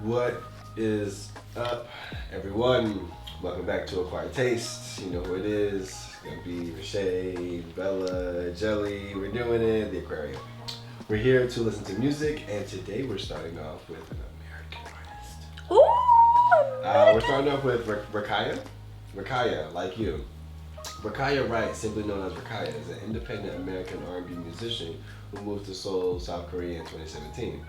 What is up, everyone? Welcome back to Aquaired Taste. You know who it is. It's gonna be Rashay, Bella, Jelly. We're doing it, the aquarium. We're here to listen to music, and today we're starting off with an American artist. Ooh! We're starting off with Rakaya. Rakaya, like you. Rakaya Wright, simply known as Rakaya, is an independent American R&B musician who moved to Seoul, South Korea in 2017.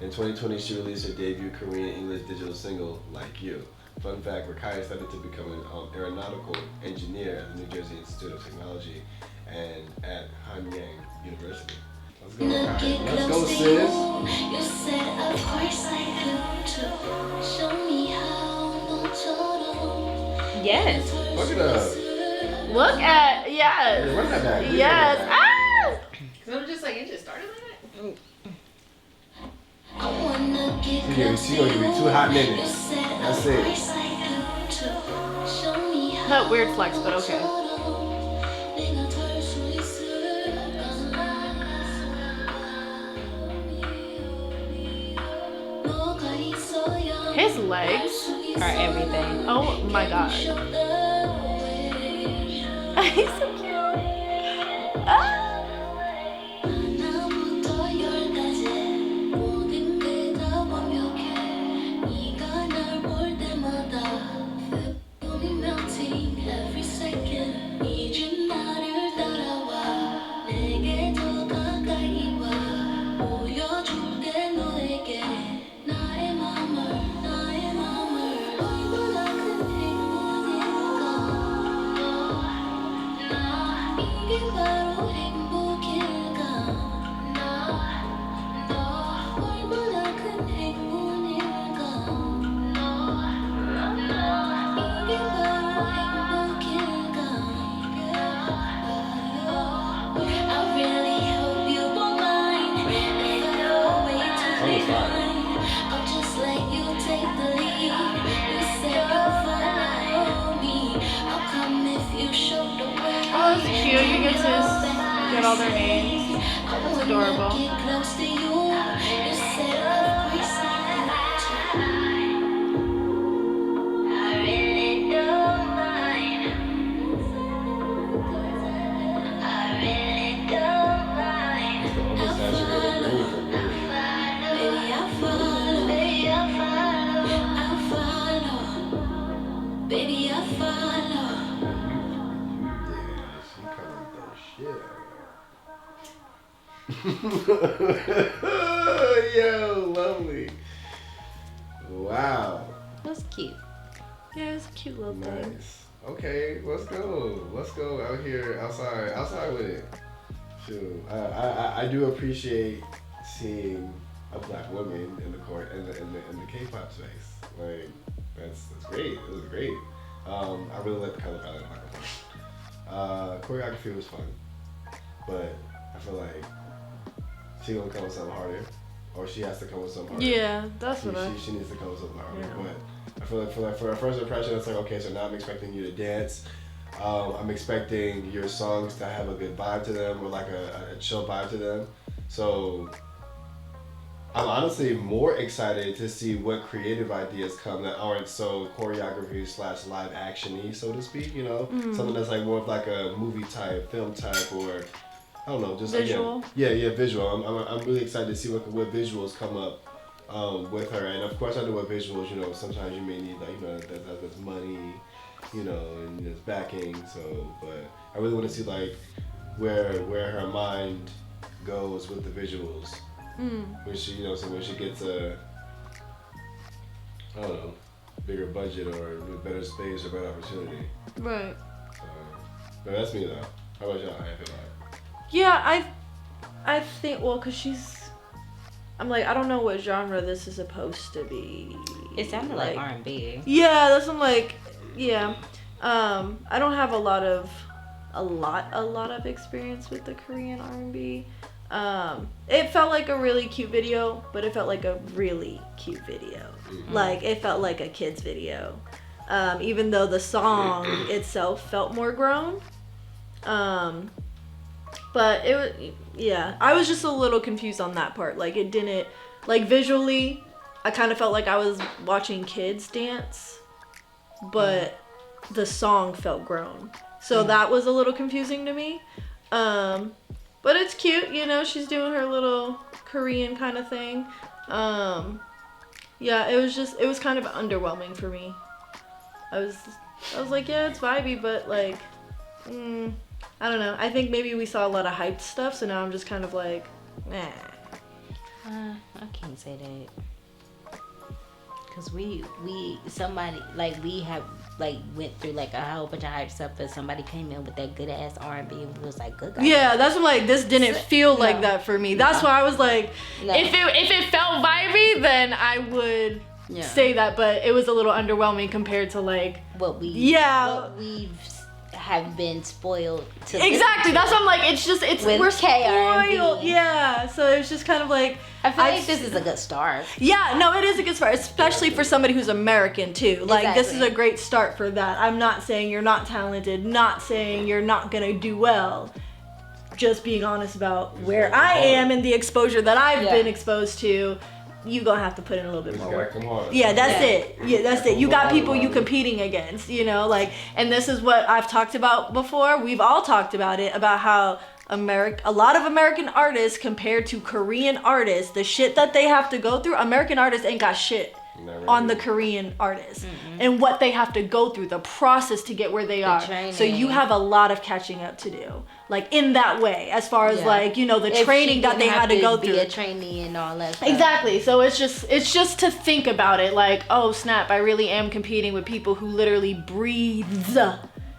In 2020, she released her debut Korean-English digital single, Like You. Fun fact, Rakaya studied to become an aeronautical engineer at the New Jersey Institute of Technology and at Hanyang University. Let's go, Rakaya. Let's go, sis. You said, of course I could too. Show me how 너처럼. Yes. Fuck it up. Look at, Yeah, yes. run that back. Please Yes. run that back. Ah! Cause I'm just like, it just started like that. I wanna get You close to gonna give me 2 hot you. minutes. You said, That's of it. course I could too. Show me how Not weird flex, but okay. 내가 덜 수 있을까? 뭐가 있어야 His legs are everything. Oh my god. He's so cute. Ah! 하나부터 열까지 모든 게 다 완벽해. 네가 날 볼 때마다 feel me melting every second. 이제 나를 따라와 내게 더 가까이 와 보여줄게 너에게 나의 맘을 얼마나 큰 행운일까. 나 이게 바로 행복일까. 너 얼마나 큰 행운일까. 이게 바로 행복일까. I really hope you won't mind if I go way too behind. I'll just let you take the lead. You said you'll follow me. I'll come if you show the way. Oh, that's cute. You get to get all their names. That's adorable. Get close to you. You said of course I could too. I really don't mind. I really don't mind. It's the oversaturated green for me. Baby, I follow. Baby, I follow. I follow. Baby, I follow. Yeah, she covered the shit out. Yo, lovely. Wow. That's cute. Yeah, it's a cute little thing. Nice. Okay, let's go. Let's go out here, outside with it. Shoot, I do appreciate seeing a black woman in the court in the K-pop space. Like that's great. It was great. I really like the color palette. Choreography was fun, but I feel like she gonna come with something harder, or she has to come with something harder. Yeah, that's what I. She needs to come with something harder. Yeah. But I feel like for a first impression, it's like okay, so now I'm expecting you to dance. I'm expecting your songs to have a good vibe to them, or like a chill vibe to them. So I'm honestly more excited to see what creative ideas come that aren't so choreography / live action-y, so to speak. You know, something that's like more of like a movie type, film type, or I don't know, just Visual. Again, yeah, visual. I'm really excited to see what visuals come up with her, and of course I know what visuals. You know, sometimes you may need like that's money, you know, and there's backing. So, but I really want to see like where her mind goes with the visuals. When she, so when she gets a, I don't know, bigger budget or better space or better opportunity. Right. So, but that's me though. How about y'all? How you feel like? Yeah, I think, well, because I'm like, I don't know what genre this is supposed to be. It sounded like R&B. Yeah, that's what I'm like, yeah. I don't have a lot of experience with the Korean R&B. It felt like a really cute video, but it felt like a really cute video. Mm-hmm. Like, it felt like a kid's video. Even though the song itself felt more grown. But it was, yeah. I was just a little confused on that part. Like, it didn't, like, visually, I kind of felt like I was watching kids dance, but the song felt grown. So that was a little confusing to me. But it's cute, you know, she's doing her little Korean kind of thing. Yeah, it was kind of underwhelming for me. I was like, yeah, it's vibey, but like, I don't know. I think maybe we saw a lot of hyped stuff, so now I'm just kind of like, nah. I can't say that. Cause we have like went through like a whole bunch of hype stuff, but somebody came in with that good ass R&B and we was like, good guy. Yeah, that's what like this didn't feel like that for me. That's why I was like, if it felt vibey, then I would say that, but it was a little underwhelming compared to like what we've have been spoiled to exactly. That's what I'm like. We're spoiled. Yeah, so it's just kind of like I feel like this is a good start. Yeah, no, it is a good start, especially for somebody who's American too. Like this is a great start for that. I'm not saying you're not talented, not saying you're not gonna do well. Just being honest about where I am and the exposure that I've been exposed to. You gonna have to put in a little bit more work. Yeah, that's it. Yeah, that's it. You got people you competing against, you know, like, and this is what I've talked about before. We've all talked about it, about how a lot of American artists compared to Korean artists, the shit that they have to go through, American artists ain't got shit on the Korean artists and what they have to go through, the process to get where they are. Training. So you have a lot of catching up to do, like in that way, as far as like, you know, the training that they had to go through. Be a trainee and all that stuff. Exactly. So it's just to think about it, like, oh snap, I really am competing with people who literally breathe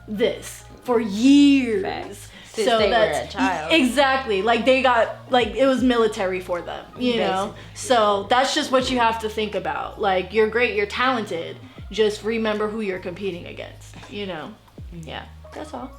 this for years. Facts. Since they were a child. Exactly. Like they got, like it was military for them, you know? So that's just what you have to think about. Like you're great, you're talented. Just remember who you're competing against, you know? Yeah, that's all.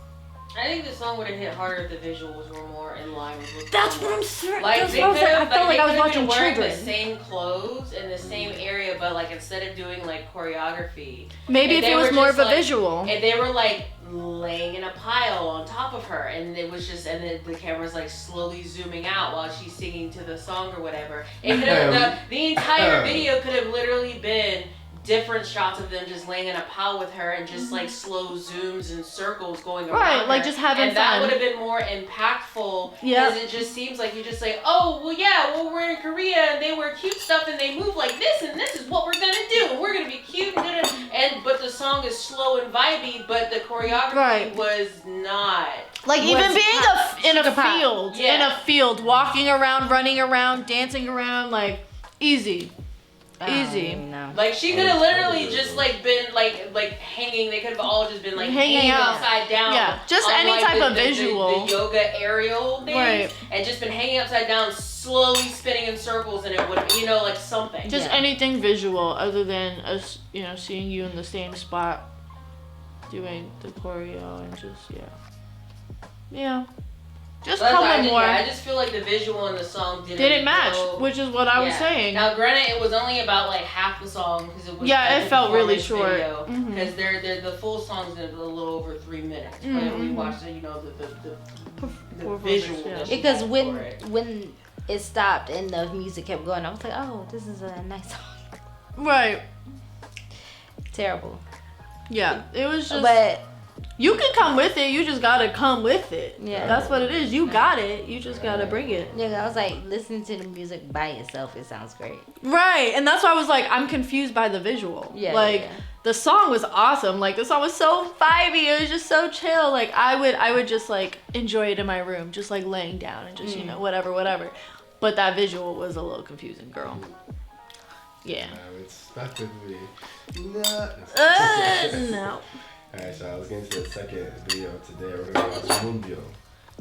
I think the song would have hit harder if the visuals were more in line with what that's what I'm saying. Like that's they what could have, I felt like I was watching wearing children. the same clothes in the same area, but like instead of doing like choreography, maybe if it was more of a visual. And they were like laying in a pile on top of her, and it was just, and then the camera's like slowly zooming out while she's singing to the song or whatever. It could have, the entire video could have literally been different shots of them just laying in a pile with her and just like slow zooms and circles going around. Right, like her. just having and fun. And that would have been more impactful because it just seems like you just say, oh, well, yeah, well, we're in Korea and they wear cute stuff and they move like this and this is what we're gonna do and we're gonna be cute and but the song is slow and vibey, but the choreography was not. Like even being in a field, walking around, running around, dancing around, like easy. Easy. Like she could have literally just like been like hanging. They could have all just been like hanging upside down. Yeah, just any like type of visual. The yoga aerial things, and just been hanging upside down, slowly spinning in circles, and it would, you know, like something. Just anything visual other than us, you know, seeing you in the same spot, doing the choreo and just yeah. Just color more. I just feel like the visual in the song didn't match, which is what I was saying. Now, granted, it was only about like half the song because it was it felt really short. Because the full song's a little over 3 minutes. But we watched it, you know, the visual. Yeah. Because when it stopped and the music kept going, I was like, oh, this is a nice song. Right. Terrible. Yeah, it was just. But you can come with it. You just gotta come with it. Yeah, that's what it is. You got it. You just gotta bring it. Yeah, I was like, listening to the music by itself, it sounds great. Right, and that's why I was like, I'm confused by the visual. Yeah, like the song was awesome. Like the song was so vibey. It was just so chill. Like I would just like enjoy it in my room, just like laying down and just you know whatever. But that visual was a little confusing, girl. Yeah. Respectively. No. Alright, so let's get into the second video today. We're gonna watch Moonbyul,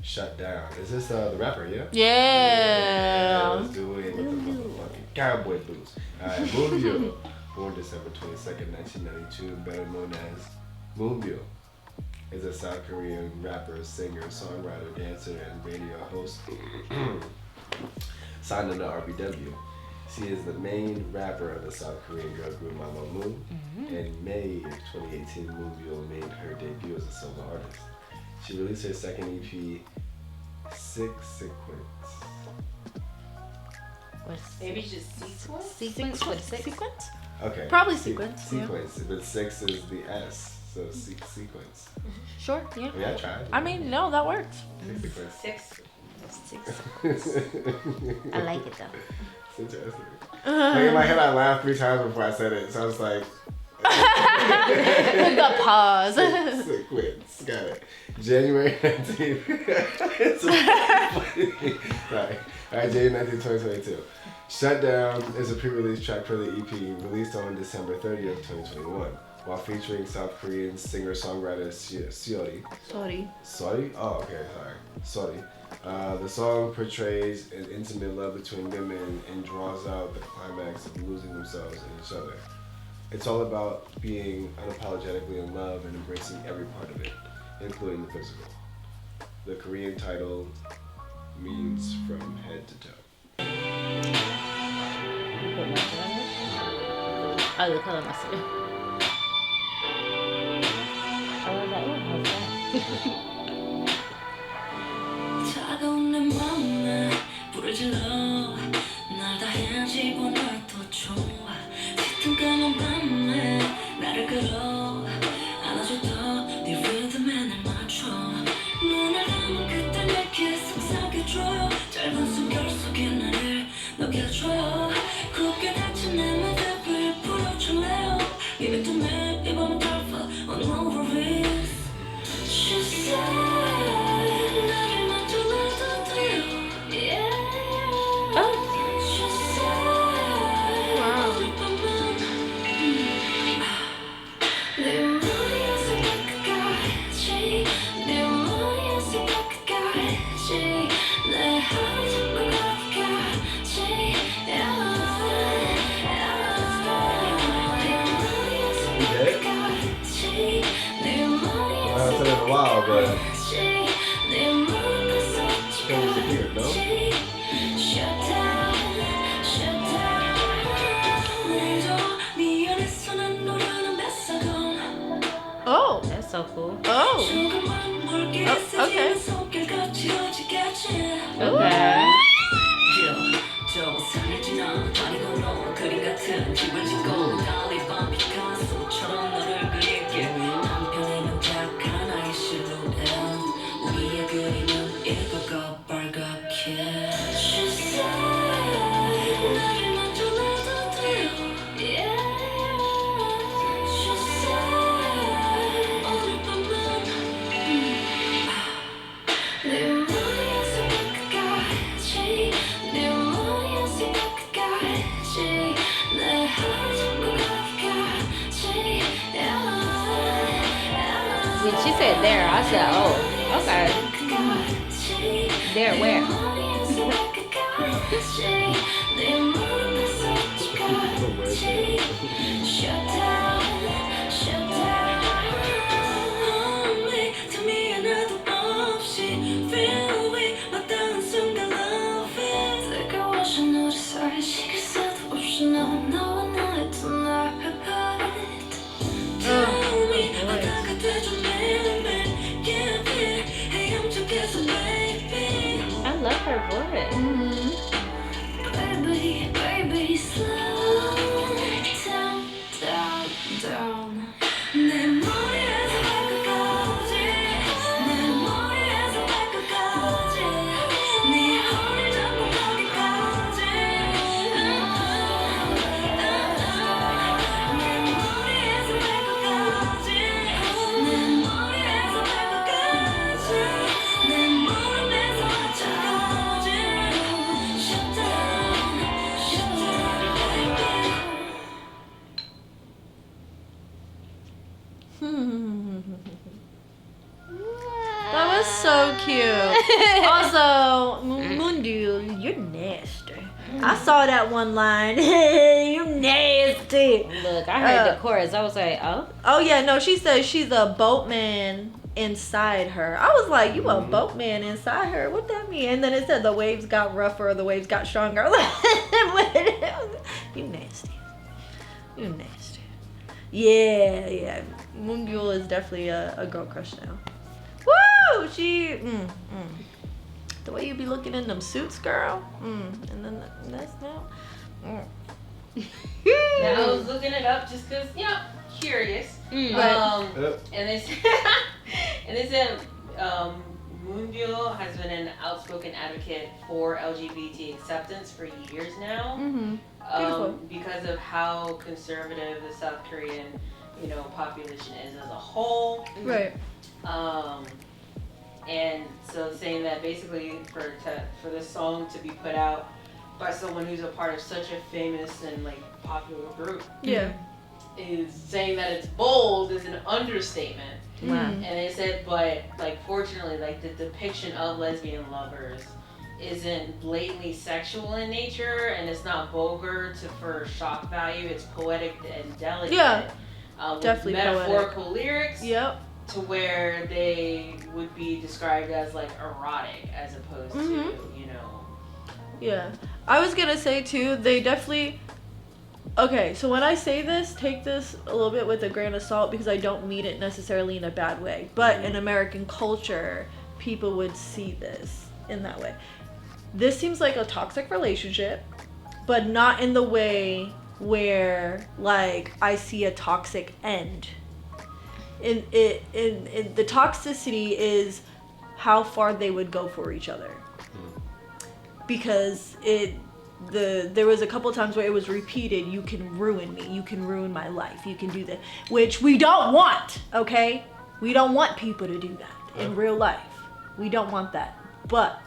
Shutdown. Is this the rapper, yeah? Yeah. Let's do it with the motherfucking cowboy boots. Alright, Moonbyul, born December 22nd, 1992, better known as Moonbyul, is a South Korean rapper, singer, songwriter, dancer, and radio host signed under RBW. She is the main rapper of the South Korean girl group Mama Moon. In May of 2018, Moonbyul made her debut as a solo artist. She released her second EP, Six Sequence. Maybe just sequence? Sequence with 6? Sequence? Okay. Probably Se- sequence, yeah. Sequence, but 6 is the S, so sequence. Sure, yeah. Oh, yeah, I tried. I mean, no, that works. Sequence. 6. 6. I like it though. It's interesting. Like in my head, I laughed 3 times before I said it, so I was like. The pause. Sequence. Got it. January 19th. It's so funny. Sorry. Alright, January 19th, 2022. Shutdown is a pre-release track for the EP released on December 30th, 2021, while featuring South Korean singer-songwriter Seori. Sorry? Oh, okay, sorry. The song portrays an intimate love between women and draws out the climax of losing themselves in each other. It's all about being unapologetically in love and embracing every part of it, including the physical. The Korean title means from head to toe. Put mustard on it? Oh, the color mustard. I was like, oh, how's that? 차가운 내 맘에 불을 질러 날 다 헤어지고 널 더 좋아 짙은 까만 밤에 나를 끌어 안아줬던 네 리듬에 날 맞춰 눈을 감은 그때 내게 속삭여줘요 짧은 숨결 속에 나를 녹여줘요 굳게 닫힌 내 무릎을 풀어줄래요 Give it to me 이 밤은 dark on over it She said But can't disappear, no? Oh. That's so cool. Oh. Okay. Okay. When she said there, I said, oh, okay. There, where? I love her voice. Baby, slow down. 내 머리에서 발끝까지 내 머리에서 발끝까지 네 허리 잡고 거기까지 내 머리에서 발끝까지 내 머리에서 발끝까지 내 무릎에서 발자국까지 Shutdown, baby. That was so cute. Also, Moonbyul, you're nasty. I saw that one line. You nasty. Look, I heard the chorus. I was like, oh. Oh yeah, no, she said she's a boatman inside her. I was like, you a boatman inside her? What that mean? And then it said the waves got rougher, the waves got stronger. I was like, you nasty. You nasty. Yeah. Moonbyul is definitely a girl crush now. Woo! The way you be looking in them suits, girl. And then that's now. Now I was looking it up just because, curious. And they said Moonbyul has been an outspoken advocate for LGBT acceptance for years now. Because of how conservative the South Korean, population is as a whole. Right. And so saying that basically for this song to be put out by someone who's a part of such a famous and popular group. Yeah. Is saying that it's bold is an understatement. Wow. And they said, but fortunately, the depiction of lesbian lovers isn't blatantly sexual in nature, and it's not vulgar for shock value. It's poetic and delicate. Yeah. With Definitely metaphorical lyrics. Yep. To where they would be described as erotic, as opposed to Yeah. I was gonna say too, they definitely. Okay, so when I say this, take this a little bit with a grain of salt because I don't mean it necessarily in a bad way. But in American culture, people would see this in that way. This seems like a toxic relationship, but not in the way where I see a toxic end. In the toxicity is how far they would go for each other. Because there was a couple times where it was repeated, you can ruin me, you can ruin my life, you can do that, which we don't want, okay? We don't want people to do that in real life. We don't want that. But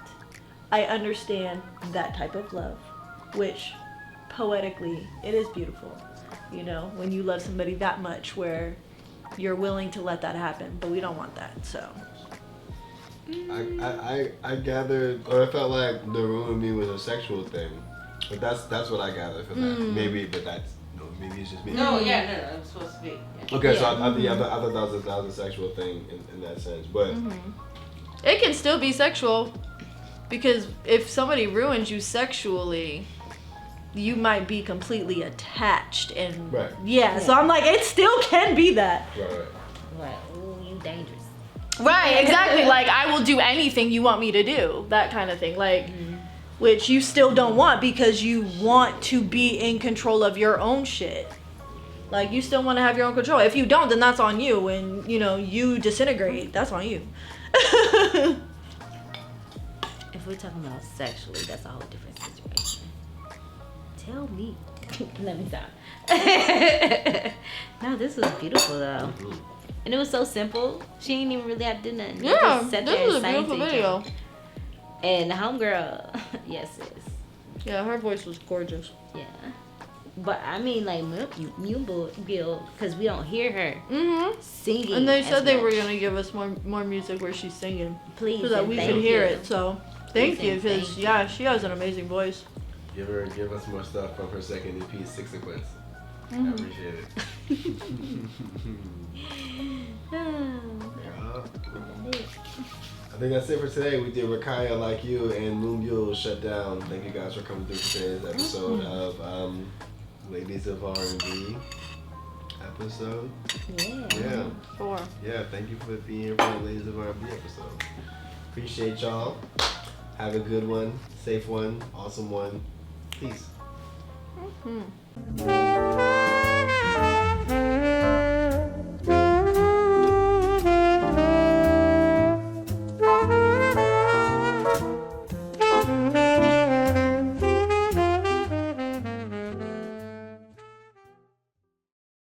I understand that type of love, which poetically, it is beautiful. When you love somebody that much where you're willing to let that happen, but we don't want that, so. I gathered, or I felt like the ruin me was a sexual thing, but that's what I gathered from that. Maybe, but maybe it's just me. No, it's supposed to be. Yeah. Okay, so I thought that was a sexual thing in that sense, but it can still be sexual, because if somebody ruins you sexually, you might be completely attached and so I'm like, it still can be that. Right. Ooh, you dangerous. Right, exactly. I will do anything you want me to do, that kind of thing. Which you still don't want because you want to be in control of your own shit. You still want to have your own control. If you don't, then that's on you. When you disintegrate, that's on you. If we're talking about sexually, that's a whole different situation. Tell me. Let me stop. No, this was beautiful though. And it was so simple. She ain't even really have to do nothing. Yeah, just sat this there was a and sang beautiful to each video. other. And homegirl, yes, sis. Yeah, her voice was gorgeous. Yeah. But I mean, Moonbyul, because we don't hear her singing. And they said they much. were gonna give us more music where she's singing, Please, so that and we thank could hear you. it. So thank you, because she has an amazing voice. Give us more stuff from her second EP, Six Sequence. I appreciate it. I think that's it for today. We did Rakaya Like You and Moonbyul Shutdown. Thank you guys for coming through today's episode of Ladies of R&B episode. Yeah. Sure. Yeah, thank you for being here for the Ladies of R&B episode. Appreciate y'all. Have a good one, safe one, awesome one. Peace.